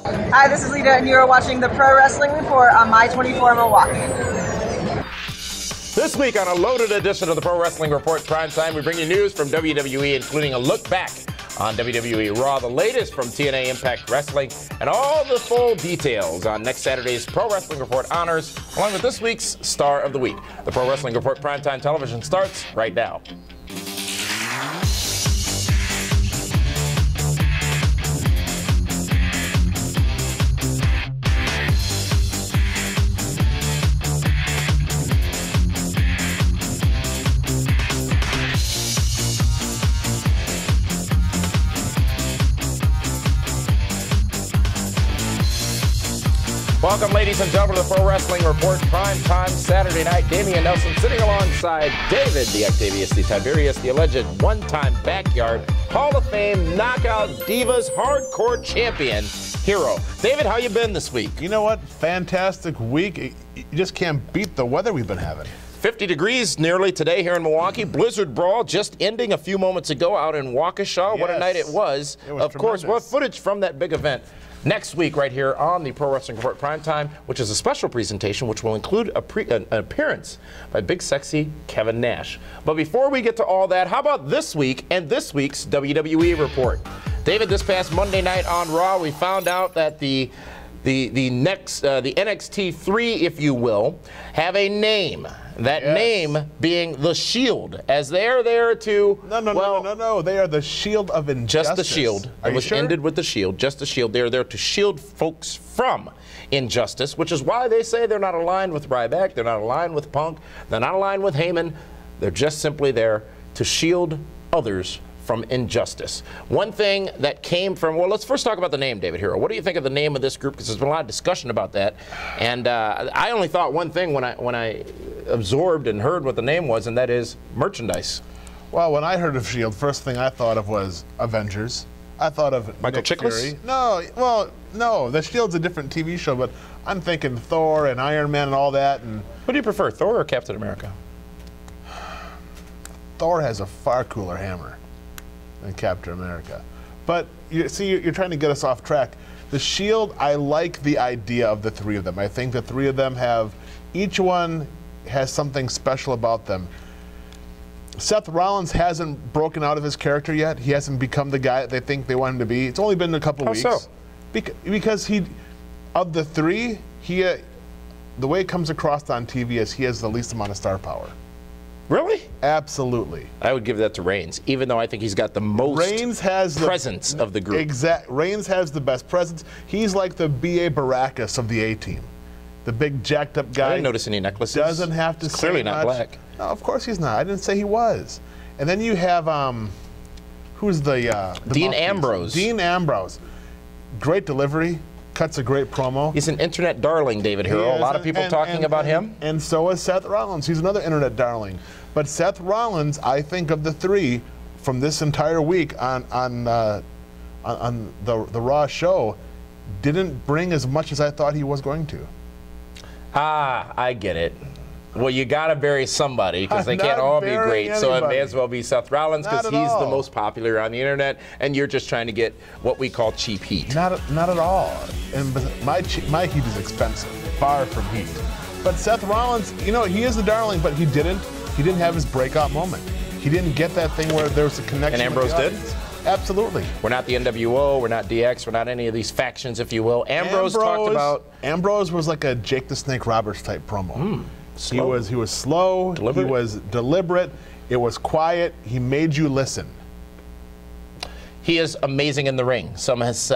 Hi, this is Lita, and you are watching the Pro Wrestling Report on My24 Milwaukee. This week on a loaded edition of the Pro Wrestling Report Primetime, we bring you news from WWE, including a look back on WWE Raw, the latest from TNA Impact Wrestling, and all the full details on next Saturday's Pro Wrestling Report honors, along with this week's Star of the Week. The Pro Wrestling Report Primetime Television starts right now. Welcome, ladies and gentlemen, to the Pro Wrestling Report Primetime Saturday night. Damian Nelson sitting alongside David, the Octavius, the Tiberius, the alleged one-time Backyard Hall of Fame Knockout Divas Hardcore Champion Hero. David, how you been this week? You know what? Fantastic week. You just can't beat the weather we've been having. 50 degrees nearly today here in Milwaukee. Blizzard Brawl just ending a few moments ago out in Waukesha. Yes. What a night it was. Of course, we'll have footage from that big event next week right here on the Pro Wrestling Report Primetime, which is a special presentation which will include an appearance by Big Sexy Kevin Nash. But before we get to all that, how about this week and this week's WWE Report? David, this past Monday night on Raw, we found out that the NXT 3, if you will, have a name. That name being The Shield, as they're there to... No. They are the Shield of Injustice. Just the Shield. It was ended with the Shield. Just the Shield. They're there to shield folks from injustice, which is why they say they're not aligned with Ryback. They're not aligned with Punk. They're not aligned with Heyman. They're just simply there to shield others from injustice. One thing that came from, well, let's first talk about the name, David Hero. What do you think of the name of this group? Because there's been a lot of discussion about that. And I only thought one thing when I absorbed and heard what the name was, and that is merchandise. Well, when I heard of S.H.I.E.L.D., first thing I thought of was Avengers. I thought of Michael Chiklis? Fury. No, the S.H.I.E.L.D.'s a different TV show, but I'm thinking Thor and Iron Man and all that. And what do you prefer, Thor or Captain America? Thor has a far cooler hammer than Captain America. But you see, you're trying to get us off track. The S.H.I.E.L.D., I like the idea of the three of them. I think the three of them each one has something special about them. Seth Rollins hasn't broken out of his character yet. He hasn't become the guy that they think they want him to be. It's only been a couple weeks. How so? Because of the three, the way it comes across on TV is he has the least amount of star power. Really? Absolutely. I would give that to Reigns, even though I think he's got the most presence of the group. Reigns has the best presence. He's like the B.A. Baracus of the A-Team. The big jacked up guy. I didn't notice any necklaces. Doesn't have to say clearly not much. Black. No, of course he's not. I didn't say he was. And then you have, who's the Dean Ambrose. Dean Ambrose. Great delivery. Cuts a great promo. He's an internet darling, David Hero. A lot of people talking about him. And so is Seth Rollins. He's another internet darling. But Seth Rollins, I think of the three from this entire week on the Raw show, didn't bring as much as I thought he was going to. Ah, I get it. Well, you got to bury somebody because they can't all be great. So it may as well be Seth Rollins because he's the most popular on the internet, and you're just trying to get what we call cheap heat. Not at all. And my heat is expensive, far from heat. But Seth Rollins, you know, he is the darling, but he didn't have his breakout moment. He didn't get that thing where there was a connection. And Ambrose did? Absolutely. We're not the NWO, we're not DX, we're not any of these factions, if you will. Ambrose talked about... Ambrose was like a Jake the Snake Roberts type promo. He was slow, deliberate. He was deliberate, it was quiet, he made you listen. He is amazing in the ring. Some has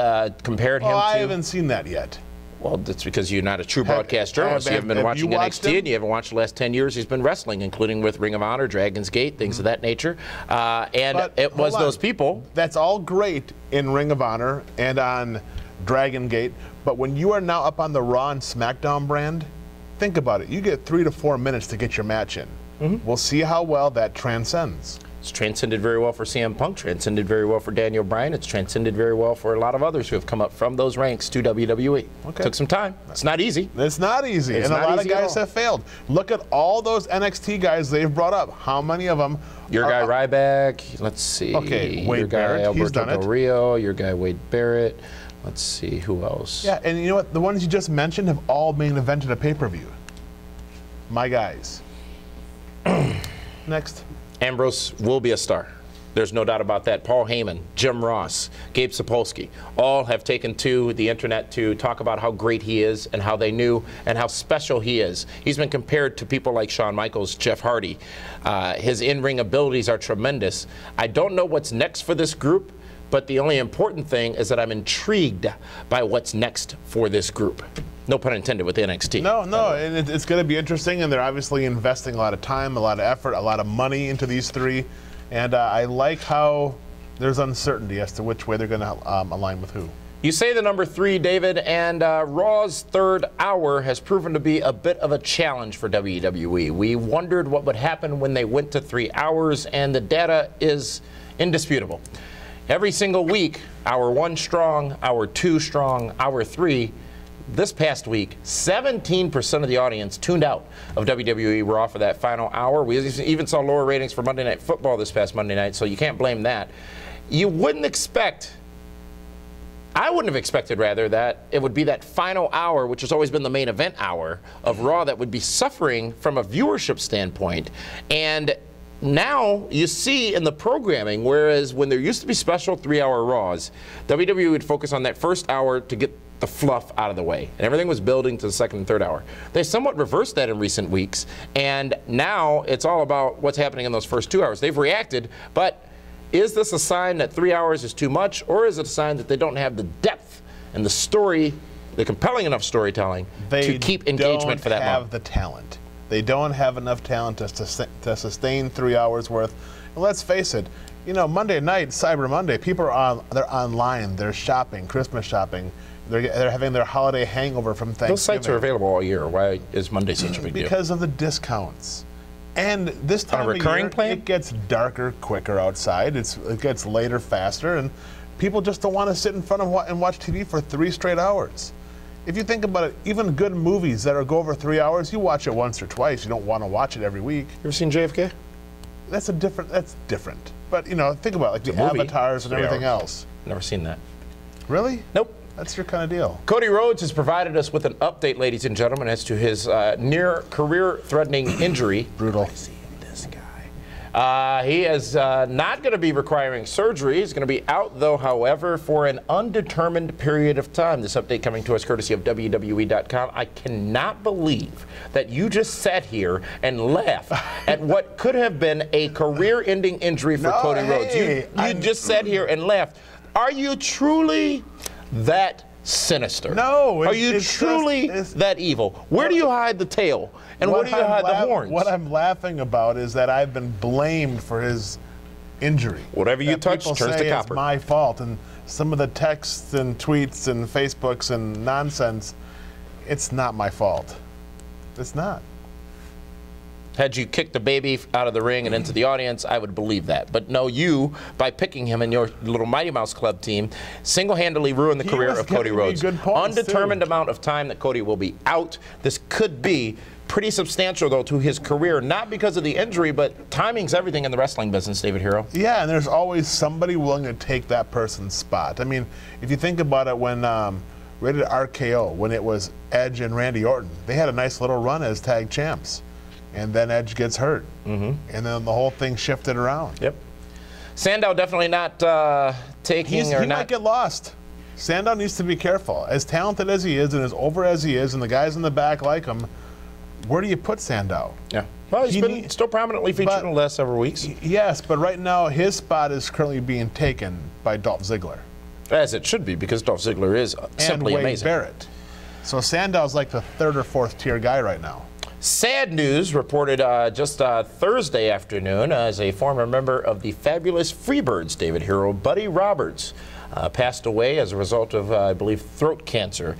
compared him to... I haven't seen that yet. Well, that's because you're not a true broadcast journalist. You haven't been watching NXT, and you haven't watched the last 10 years he's been wrestling, including with Ring of Honor, Dragon's Gate, things of that nature. And it was those people. That's all great in Ring of Honor and on Dragon Gate, but when you are now up on the Raw and SmackDown brand, think about it. You get 3 to 4 minutes to get your match in. We'll see how well that transcends. It's transcended very well for CM Punk, transcended very well for Daniel Bryan. It's transcended very well for a lot of others who have come up from those ranks to WWE. Okay. Took some time. It's not easy. It's not easy. And a lot of guys have failed. Look at all those NXT guys they've brought up. How many of them? Your guy Ryback. Let's see. Okay, Wade your guy Barrett. Alberto He's done it. Del Rio. Your guy Wade Barrett. Let's see, who else? Yeah, and you know what? The ones you just mentioned have all main evented a pay-per-view. My guys. Next. Ambrose will be a star. There's no doubt about that. Paul Heyman, Jim Ross, Gabe Sapolsky, all have taken to the internet to talk about how great he is and how they knew and how special he is. He's been compared to people like Shawn Michaels, Jeff Hardy. His in-ring abilities are tremendous. I don't know what's next for this group, but the only important thing is that I'm intrigued by what's next for this group. No pun intended with NXT. No, and it's going to be interesting, and they're obviously investing a lot of time, a lot of effort, a lot of money into these three. And I like how there's uncertainty as to which way they're going to align with who. You say the number 3, David, and Raw's third hour has proven to be a bit of a challenge for WWE. We wondered what would happen when they went to 3 hours, and the data is indisputable. Every single week, hour 1 strong, hour 2 strong, hour 3. This past week, 17% of the audience tuned out of WWE Raw for that final hour. We even saw lower ratings for Monday Night Football this past Monday night, so you can't blame that. You wouldn't expect, I wouldn't have expected, rather, that it would be that final hour, which has always been the main event hour of Raw, that would be suffering from a viewership standpoint. And now you see in the programming, whereas when there used to be special 3-hour Raws, WWE would focus on that first hour to get the fluff out of the way, and everything was building to the second and third hour. They somewhat reversed that in recent weeks, and now it's all about what's happening in those first 2 hours. They've reacted, but is this a sign that 3 hours is too much, or is it a sign that they don't have the depth and the story, the compelling enough storytelling to keep engagement for that long? They don't have the talent. They don't have enough talent to sustain 3 hours worth. And let's face it, you know, Monday night, Cyber Monday, people are they're online, they're shopping, Christmas shopping. They're having their holiday hangover from Thanksgiving. Those sites are available all year. Why is Monday such a big deal? Because of the discounts. And this time of year, it gets darker quicker outside. It gets later faster, and people just don't want to sit in front of and watch TV for 3 straight hours. If you think about it, even good movies that go over 3 hours, you watch it once or twice. You don't want to watch it every week. You ever seen JFK? That's different. But you know, think about it, like the avatars and everything else. Never seen that. Really? Nope. That's your kind of deal. Cody Rhodes has provided us with an update, ladies and gentlemen, as to his near career-threatening injury. Brutal. I see this guy. He is not going to be requiring surgery. He's going to be out, though, however, for an undetermined period of time. This update coming to us courtesy of WWE.com. I cannot believe that you just sat here and laughed at what could have been a career-ending injury for Cody Rhodes. You just sat here and laughed. Are you truly that sinister? No. Are you truly that evil? Where do you hide the tail? And where do you hide the horns? What I'm laughing about is that I've been blamed for his injury. Whatever you touch turns to copper. It's my fault. And some of the texts and tweets and Facebooks and nonsense, it's not my fault. It's not. Had you kicked the baby out of the ring and into the audience, I would believe that. But no, you, by picking him in your little Mighty Mouse Club team, single-handedly ruined the career of Cody Rhodes. Undetermined amount of time that Cody will be out. This could be pretty substantial, though, to his career, not because of the injury, but timing's everything in the wrestling business, David Hero. Yeah, and there's always somebody willing to take that person's spot. I mean, if you think about it, when Rated RKO, when it was Edge and Randy Orton, they had a nice little run as tag champs. And then Edge gets hurt. And then the whole thing shifted around. Yep. Sandow definitely not taking he might get lost. Sandow needs to be careful. As talented as he is and as over as he is and the guys in the back like him, where do you put Sandow? Yeah. Well, he's been still prominently featured in the last several weeks. Yes, but right now his spot is currently being taken by Dolph Ziggler. As it should be, because Dolph Ziggler is simply amazing. And Wade Barrett. So Sandow's like the 3rd or 4th tier guy right now. Sad news reported just Thursday afternoon as a former member of the fabulous Freebirds, David Hero, Buddy Roberts, passed away as a result of, I believe, throat cancer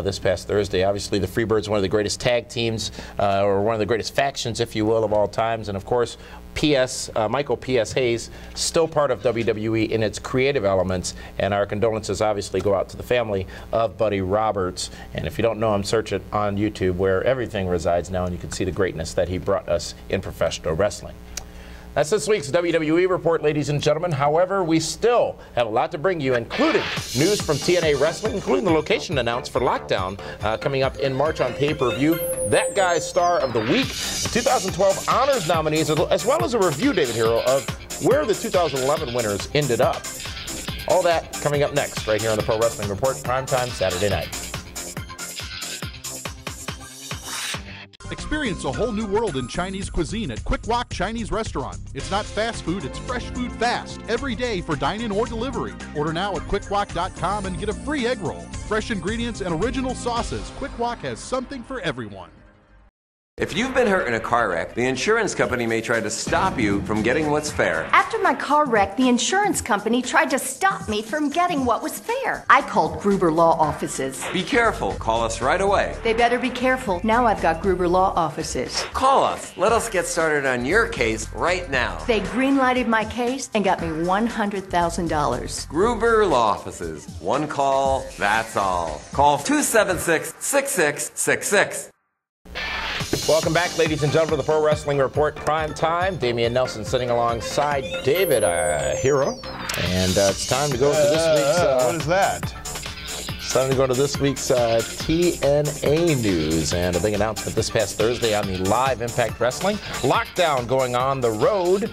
this past Thursday. Obviously, the Freebirds, one of the greatest tag teams, or one of the greatest factions, if you will, of all times. And, of course, Michael P.S. Hayes, still part of WWE in its creative elements, and our condolences obviously go out to the family of Buddy Roberts. And if you don't know him, search it on YouTube, where everything resides now, and you can see the greatness that he brought us in professional wrestling. That's this week's WWE Report, ladies and gentlemen. However, we still have a lot to bring you, including news from TNA Wrestling, including the location announced for Lockdown coming up in March on pay-per-view. That Guy's Star of the Week, 2012 Honors nominees, as well as a review, David Hero, of where the 2011 winners ended up. All that coming up next, right here on the Pro Wrestling Report, primetime Saturday night. Experience a whole new world in Chinese cuisine at Quick Wok Chinese Restaurant. It's not fast food, it's fresh food fast, every day for dine-in or delivery. Order now at quickwok.com and get a free egg roll. Fresh ingredients and original sauces, Quick Wok has something for everyone. If you've been hurt in a car wreck, the insurance company may try to stop you from getting what's fair. After my car wreck, the insurance company tried to stop me from getting what was fair. I called Gruber Law Offices. Be careful. Call us right away. They better be careful. Now I've got Gruber Law Offices. Call us. Let us get started on your case right now. They green-lighted my case and got me $100,000. Gruber Law Offices. One call, that's all. Call 276-6666. Welcome back, ladies and gentlemen, to the Pro Wrestling Report Prime Time. Damian Nelson sitting alongside David Hero. And it's time to go to this week's... what is that? It's time to go to this week's TNA news. And a big announcement this past Thursday on the live Impact Wrestling. Lockdown going on the road.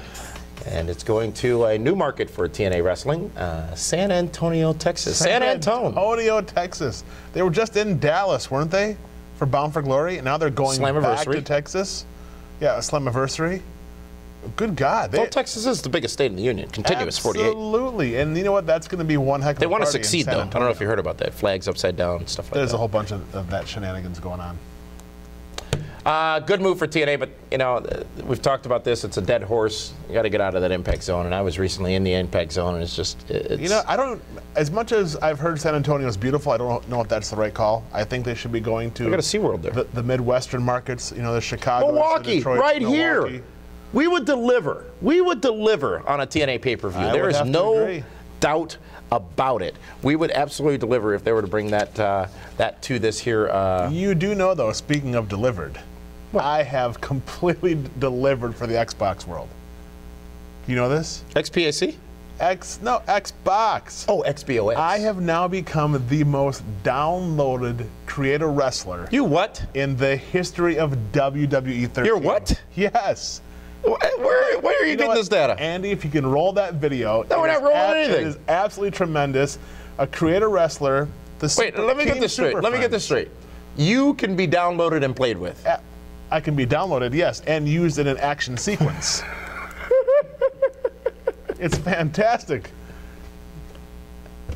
And it's going to a new market for TNA Wrestling, San Antonio, Texas. San Antonio, Texas. They were just in Dallas, weren't they? For Bound for Glory, and now they're going back to Texas. Yeah, a Slammiversary. Good God. Well, Texas is the biggest state in the Union, contiguous 48. Absolutely, and you know what? That's going to be one heck of a They want to party succeed, though. I don't know if you heard about that. Flags upside down, stuff like that. There's a whole bunch of that shenanigans going on. Good move for TNA, but, you know, we've talked about this. It's a dead horse. You got to get out of that Impact Zone, and I was recently in the Impact Zone, and it's just... You know, I don't... As much as I've heard San Antonio is beautiful, I don't know if that's the right call. I think they should be going to... We got a SeaWorld there. The Midwestern markets, you know, the Chicago... Milwaukee, Detroit, right Milwaukee. here. We would deliver. We would deliver on a TNA pay-per-view. There is no doubt about it. We would absolutely deliver if they were to bring that to this here... You do know, though, speaking of delivered... I have completely delivered for the Xbox world. You know this? XPAC? Xbox. Oh, XBOX. I have now become the most downloaded creator wrestler. You what? In the history of WWE 13. You're what? Yes. Where are you getting this data? Andy, if you can roll that video. No, we're not rolling anything. It is absolutely tremendous. A creator wrestler. Wait, let me get this straight. Let me get this straight. You can be downloaded and played with. I can be downloaded, yes, and used in an action sequence. It's fantastic.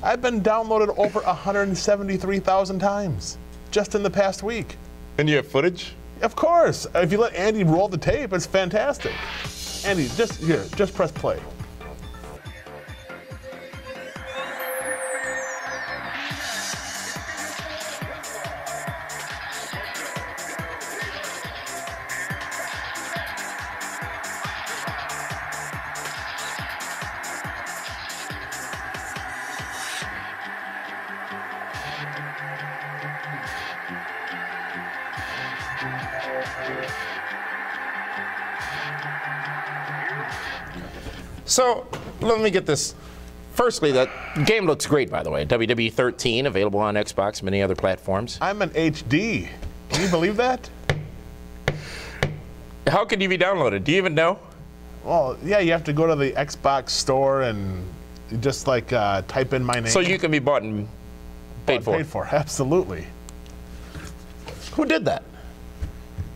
I've been downloaded over 173,000 times just in the past week. And you have footage? Of course. If you let Andy roll the tape, it's fantastic. Andy, just press play. So, let me get this. Firstly, that game looks great, by the way. WWE 13, available on Xbox, many other platforms. I'm an HD. Can you believe that? How can you be downloaded? Do you even know? Well, yeah, you have to go to the Xbox store and just like type in my name. So you can be bought and paid for? Paid for, absolutely. Who did that?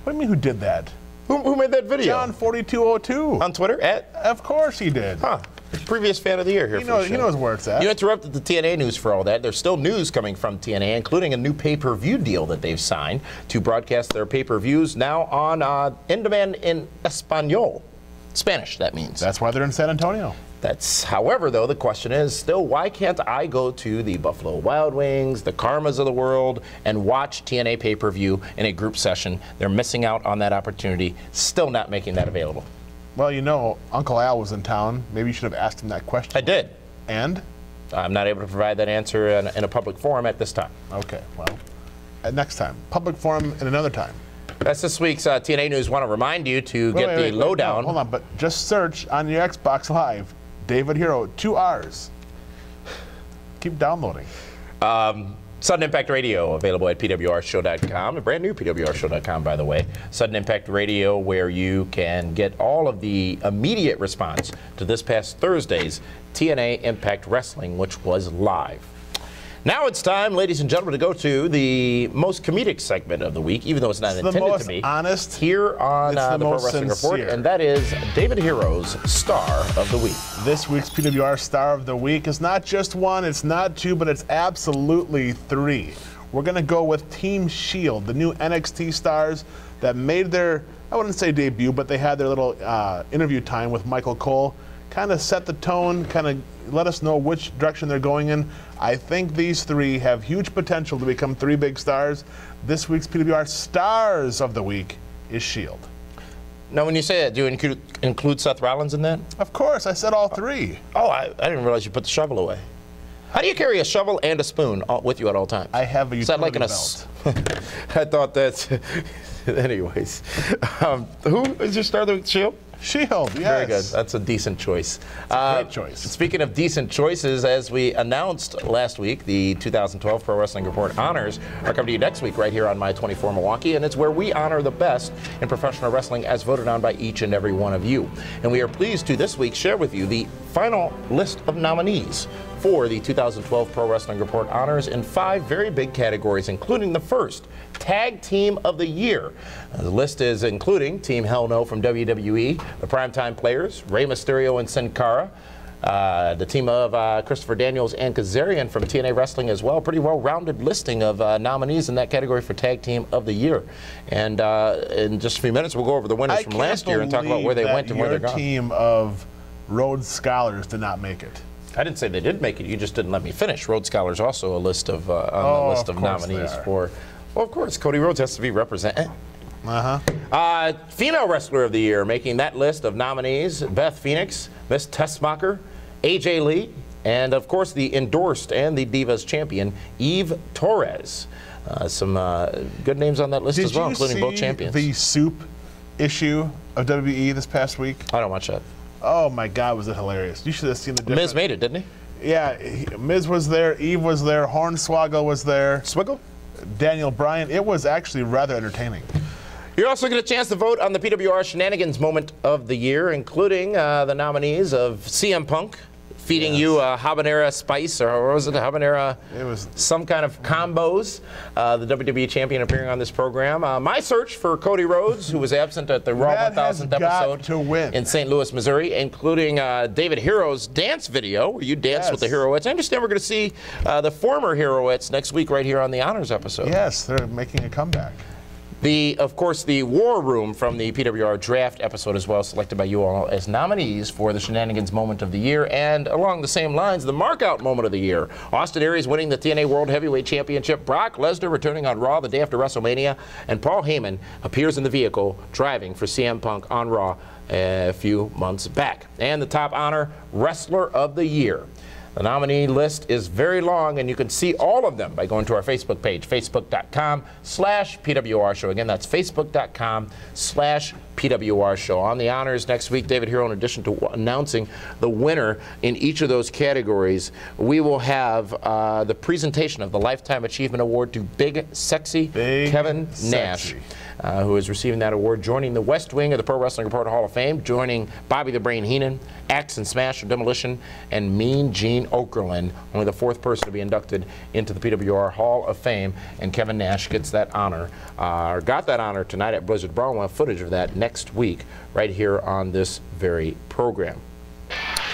What do you mean who did that? Who made that video? John4202. On Twitter? Of course he did. Huh. Previous fan of the year here. He knows where it's at. You interrupted the TNA news for all that. There's still news coming from TNA, including a new pay-per-view deal that they've signed to broadcast their pay-per-views now on in-demand in Espanol. Spanish, that means. That's why they're in San Antonio. However, though, the question is still, why can't I go to the Buffalo Wild Wings, the Karmas of the world, and watch TNA pay-per-view in a group session? They're missing out on that opportunity, still not making that available. Well, you know, Uncle Al was in town. Maybe you should have asked him that question. I did. And? I'm not able to provide that answer in a public forum at this time. Okay, well, next time. Public forum in another time. That's this week's TNA News. Want to remind you to get the lowdown. No, hold on, but just search on your Xbox Live, David Hero, 2 R's. Keep downloading. Sudden Impact Radio, available at pwrshow.com. A brand new pwrshow.com, by the way. Sudden Impact Radio, where you can get all of the immediate response to this past Thursday's TNA Impact Wrestling, which was live. Now it's time, ladies and gentlemen, to go to the most comedic segment of the week, even though it's not intended to be. Honest, here on the Pro Wrestling Report, and that is David Hero's Star of the Week. This week's PWR Star of the Week is not just 1, it's not 2, but it's absolutely 3. We're going to go with Team Shield, the new NXT stars that made their, I wouldn't say debut, but they had their little interview time with Michael Cole. Kind of set the tone, kind of let us know which direction they're going in. I think these 3 have huge potential to become 3 big stars. This week's PWR Stars of the Week is Shield. Now, when you say that, do you include Seth Rollins in that? Of course, I said all 3. Oh, I didn't realize you put the shovel away. How do you carry a shovel and a spoon with you at all times? I have a utility belt. I thought that's... Anyways. Who is your star of the week, Shield? Shield, yes. Very good. That's a decent choice. Great choice. Speaking of decent choices, as we announced last week, the 2012 Pro Wrestling Report honors are coming to you next week right here on My 24 Milwaukee, and it's where we honor the best in professional wrestling as voted on by each and every one of you. And we are pleased to this week share with you the final list of nominees for the 2012 Pro Wrestling Report honors in 5 very big categories, including the first, Tag Team of the Year. The list is including Team Hell No from WWE, the Primetime Players, Rey Mysterio and Sin Cara, the team of Christopher Daniels and Kazarian from TNA Wrestling as well. Pretty well-rounded listing of nominees in that category for Tag Team of the Year. And in just a few minutes, we'll go over the winners from last year and talk about where they went and where they're gone. Your team of Rhodes Scholars did not make it. I didn't say they did make it. You just didn't let me finish. Rhodes Scholars also a list of on the list of nominees for. Well, of course, Cody Rhodes has to be represented. Female Wrestler of the Year, making that list of nominees: Beth Phoenix, Miss Tessmacher, AJ Lee, and of course the endorsed and the Divas champion Eve Torres. Some good names on that list as well, including both champions. The Soup issue of WWE this past week? I don't watch that. Oh my God, was it hilarious! You should have seen the difference. Miz made it, didn't he? Yeah, Miz was there, Eve was there, Hornswoggle was there. Swiggle? Daniel Bryan. It was actually rather entertaining. You're also going to get a chance to vote on the PWR Shenanigans Moment of the Year, including the nominees of CM Punk, feeding you a habanero spice, or what was it, a habanero? It was some kind of combos. The WWE champion appearing on this program. My search for Cody Rhodes, who was absent at the Raw 1000th episode to win. in St. Louis, Missouri, including David Hero's dance video, where you dance with the Heroettes. I understand we're going to see the former Heroettes next week right here on the Honors episode. Yes, they're making a comeback. Of course, the War Room from the PWR Draft episode as well, selected by you all as nominees for the Shenanigans Moment of the Year. And along the same lines, the Markout Moment of the Year. Austin Aries winning the TNA World Heavyweight Championship. Brock Lesnar returning on Raw the day after WrestleMania. And Paul Heyman appears in the vehicle driving for CM Punk on Raw a few months back. And the top honor, Wrestler of the Year. The nominee list is very long, and you can see all of them by going to our Facebook page, facebook.com/PWR Show. Again, that's facebook.com/PWR Show. On the honors next week, David Hero, in addition to announcing the winner in each of those categories, we will have the presentation of the Lifetime Achievement Award to Big Sexy Kevin Nash. Who is receiving that award, joining the West Wing of the Pro Wrestling Report Hall of Fame, joining Bobby the Brain Heenan, Axe and Smash of Demolition, and Mean Gene Okerlund, only the 4th person to be inducted into the PWR Hall of Fame, and Kevin Nash gets that honor, or got that honor tonight at Blizzard Brawl. We'll have footage of that next week right here on this very program.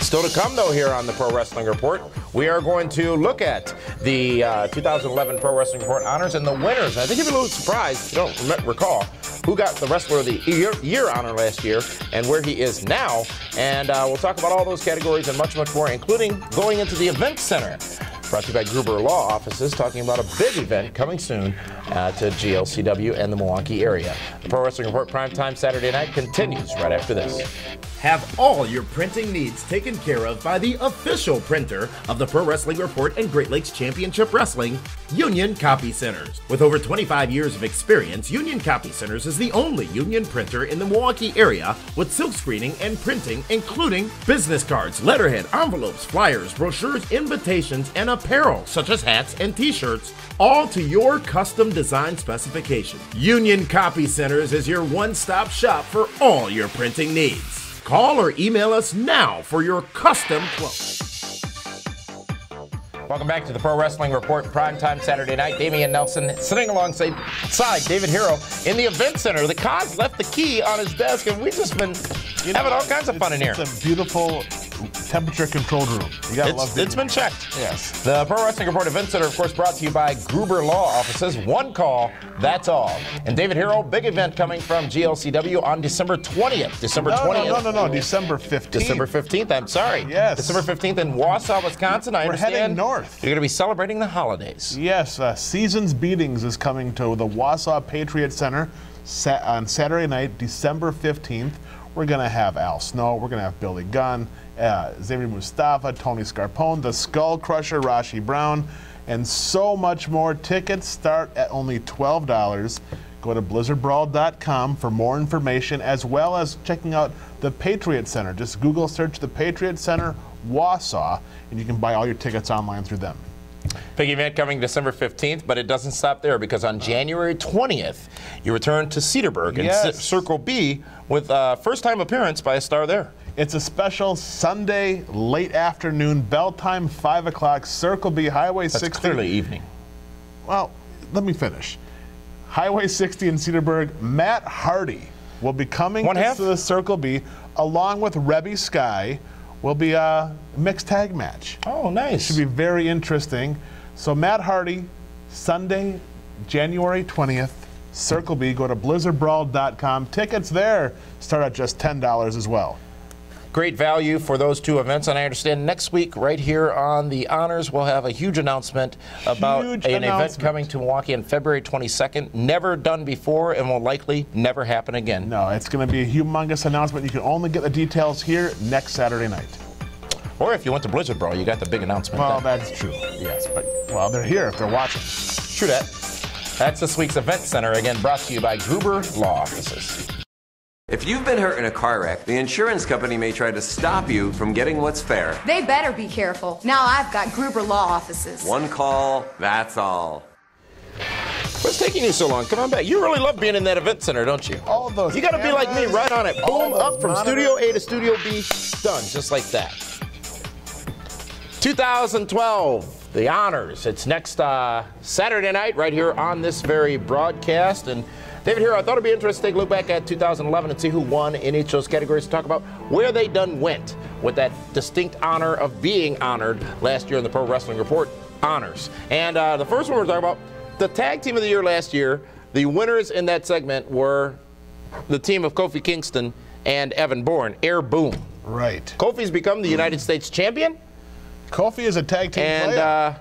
Still to come, though, here on the Pro Wrestling Report, we are going to look at the 2011 Pro Wrestling Report honors and the winners. I think you'll be a little surprised, if you don't recall, who got the Wrestler of the Year honor last year and where he is now. And we'll talk about all those categories and much, much more, including going into the Event Center. Brought to you by Gruber Law Offices, talking about a big event coming soon to GLCW and the Milwaukee area. The Pro Wrestling Report Primetime Saturday night continues right after this. Have all your printing needs taken care of by the official printer of the Pro Wrestling Report and Great Lakes Championship Wrestling, Union Copy Centers. With over 25 years of experience, Union Copy Centers is the only union printer in the Milwaukee area with silk screening and printing, including business cards, letterhead, envelopes, flyers, brochures, invitations, and apparel, such as hats and t-shirts, all to your custom design specification. Union Copy Centers is your one-stop shop for all your printing needs. Call or email us now for your custom quote. Welcome back to the Pro Wrestling Report, primetime Saturday night. Damian Nelson sitting alongside David Hero in the event center. The Cos left the key on his desk, and we've just been having all kinds of fun in here. It's a beautiful temperature-controlled room. You gotta love it's been checked. Yes. The Pro Wrestling Report Event Center, of course, brought to you by Gruber Law Offices. One call, that's all. And David Hero, big event coming from GLCW on December 20th. December 20th. No. December 15th. December 15th, I'm sorry. Yes. December 15th in Wausau, Wisconsin. I understand. We're heading north. You're going to be celebrating the holidays. Yes, Seasons Beatings is coming to the Wausau Patriot Center on Saturday night, December 15th. We're going to have Al Snow. We're going to have Billy Gunn, Xavier Mustafa, Tony Scarpone, the Skull Crusher, Rashi Brown, and so much more. Tickets start at only $12. Go to blizzardbrawl.com for more information, as well as checking out the Patriot Center. Just Google search the Patriot Center Wausau, and you can buy all your tickets online through them. Big event coming December 15th, but it doesn't stop there, because on January 20th, you return to Cedarburg and Circle B with a first-time appearance by a star there. It's a special Sunday late afternoon, bell time, 5 o'clock, Circle B, Highway 60. That's clearly evening. Well, let me finish. Highway 60 in Cedarburg, Matt Hardy will be coming to the Circle B, along with Rebby Sky. Will be a mixed tag match. Oh, nice. Should be very interesting. So Matt Hardy, Sunday, January 20th, Circle B. Go to blizzardbrawl.com. Tickets there start at just $10 as well. Great value for those two events, and I understand next week right here on the Honors we'll have a huge announcement about an event coming to Milwaukee on February 22nd. Never done before and will likely never happen again. No, it's going to be a humongous announcement. You can only get the details here next Saturday night. Or if you went to Blizzard Brawl, you got the big announcement. Well, that's true. Yes, but well, they're here if they're watching. True that. That's this week's Event Center, again brought to you by Gruber Law Offices. If you've been hurt in a car wreck, the insurance company may try to stop you from getting what's fair. They better be careful. Now I've got Gruber Law Offices. One call, that's all. What's taking you so long? Come on back. You really love being in that event center, don't you? All those You got to be like me, right on it. Boom, up from monitors. Studio A to Studio B, done, just like that. 2012, the Honors. It's next Saturday night right here on this very broadcast. And David Hero, I thought it'd be interesting to take a look back at 2011 and see who won in each of those categories to talk about where they done went with that distinct honor of being honored last year in the Pro Wrestling Report Honors. And the first one we're talking about, the Tag Team of the Year last year, the winners in that segment were the team of Kofi Kingston and Evan Bourne, Air Boom. Right. Kofi's become the United States champion. Kofi is a tag team player. And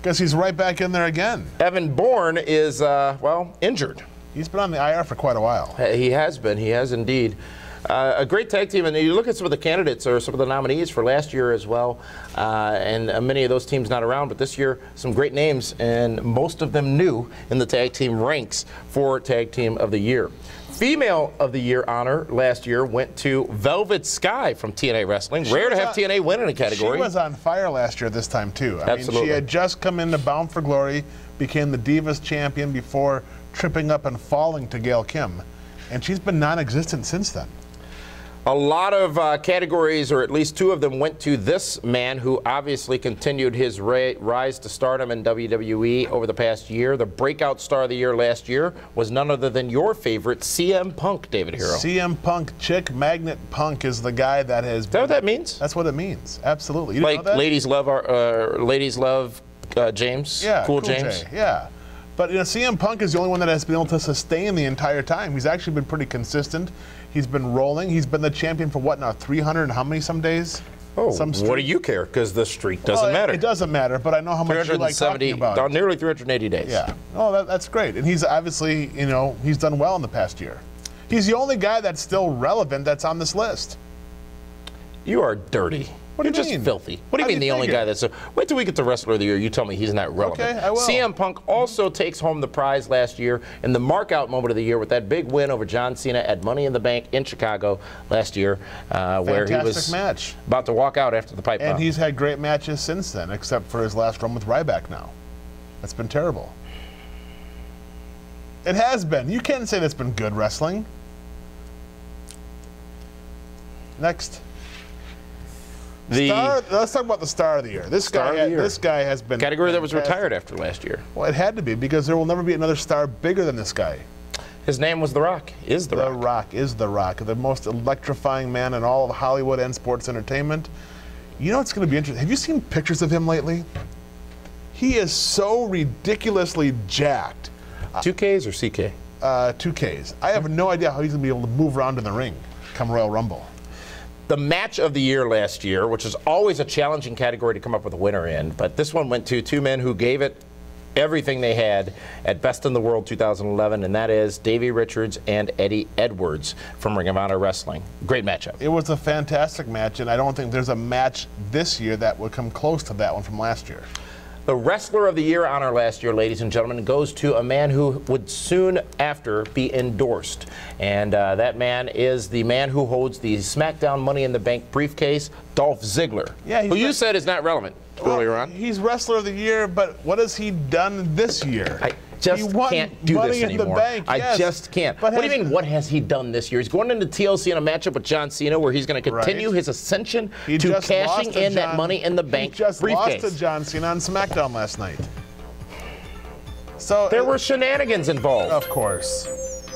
guess he's right back in there again. Evan Bourne is, well, injured. He's been on the IR for quite a while. He has been. He has indeed. A great tag team, and you look at some of the candidates or some of the nominees for last year as well, and many of those teams not around, but this year some great names, and most of them new in the tag team ranks for Tag Team of the Year. Female of the Year honor last year went to Velvet Sky from TNA Wrestling. Rare to have TNA win in a category. She was on fire last year this time too. I Absolutely. mean, she had just come into Bound for Glory, became the Divas champion before tripping up and falling to Gail Kim, and she's been non-existent since then. A lot of categories, or at least two of them, went to this man who obviously continued his rise to stardom in WWE over the past year. The breakout star of the year last year was none other than your favorite, CM Punk, David Hero. CM Punk, Chick Magnet Punk is the guy that has. Is that what that means? That's what it means. Absolutely. You like know that? ladies love James. Yeah, Cool James. J, yeah. But you know, CM Punk is the only one that has been able to sustain the entire time. He's actually been pretty consistent. He's been rolling. He's been the champion for what now, 300 and how many some days? Oh, what do you care? Because the streak doesn't matter. It doesn't matter, but I know how much you like talking about it. Nearly 380 days. Yeah. Oh, that's great. And he's obviously, you know, he's done well in the past year. He's the only guy that's still relevant that's on this list. You are dirty. What do You're you just mean? filthy. What do you How mean do the you only figure? guy that's wait till we get to Wrestler of the Year. You tell me he's not relevant. Okay, I will. CM Punk also takes home the prize last year in the markout moment of the year with that big win over John Cena at Money in the Bank in Chicago last year, where he was match. about to walk out after the pipe bomb. And he's had great matches since then, except for his last run with Ryback now. That's been terrible. It has been. You can't say that's been good wrestling. Next. Let's talk about the star of the year. This guy has been category that was fantastic. retired after last year. Well, it had to be because there will never be another star bigger than this guy. His name was The Rock. Is The Rock. The Rock is The Rock, the most electrifying man in all of Hollywood and sports entertainment. You know what's going to be interesting? Have you seen pictures of him lately? He is so ridiculously jacked. 2Ks or CK? 2Ks. I have no idea how he's going to be able to move around in the ring come Royal Rumble. The match of the year last year, which is always a challenging category to come up with a winner in, but this one went to two men who gave it everything they had at Best in the World 2011, and that is Davey Richards and Eddie Edwards from Ring of Honor Wrestling. Great matchup. It was a fantastic match, and I don't think there's a match this year that would come close to that one from last year. The Wrestler of the Year honor last year, ladies and gentlemen, goes to a man who would soon after be endorsed. And that man is the man who holds the SmackDown Money in the Bank briefcase, Dolph Ziggler, who you said is not relevant earlier on. He's Wrestler of the Year, but what has he done this year? I just can't do this anymore. I just can't. What do you mean, what has he done this year? He's going into TLC in a matchup with John Cena where he's going to continue his ascension to cashing in that Money in the Bank briefcase. He just lost to John Cena on SmackDown last night. So there were shenanigans involved. Of course.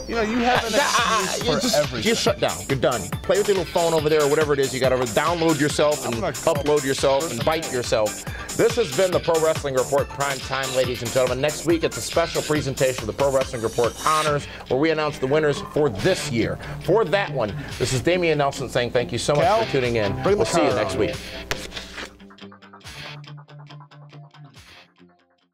You know, you have an excuse for everything. Just shut down. You're done. Play with your little phone over there or whatever it is. You got to download yourself and upload yourself and bite yourself. This has been the Pro Wrestling Report Prime Time, ladies and gentlemen. Next week, it's a special presentation of the Pro Wrestling Report Honors where we announce the winners for this year. For that one, this is Damian Nelson saying thank you so much for tuning in. We'll see you next week.